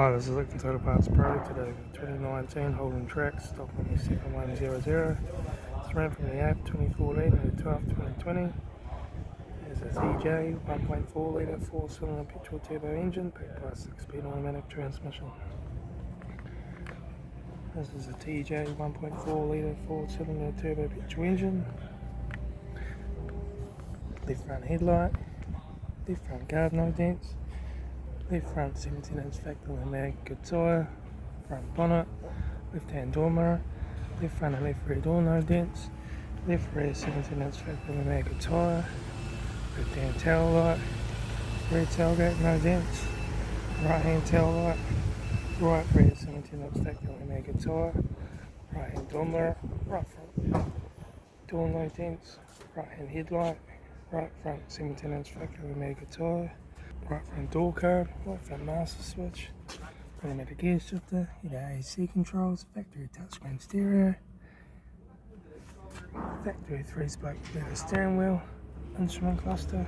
Hi, this is Litre Total Parts Pro. Today the 2019 Holden Trax, stock number 7100. It's ran from the 8th 2014 to the 12th 2020. There's a TJ 1.4 litre 4-cylinder petrol turbo engine backed by a 6-speed automatic transmission. This is a TJ 1.4 litre 4-cylinder turbo petrol engine. Left front headlight, left front guard no dents, left front 17-inch factory mag good tyre, front bonnet, left hand door mirror, left front and left rear door no dents, left rear 17-inch factory mag good tyre, left hand tail light, rear tailgate no dents, right hand tail light, right rear 17-inch factory mag good tyre, right hand door mirror, right front door no dents, right hand headlight, right front 17-inch factory mag good tyre, right front door card, right front master switch, automatic gear shifter, AC controls, factory touchscreen stereo, factory 3-spoke leather steering wheel, instrument cluster,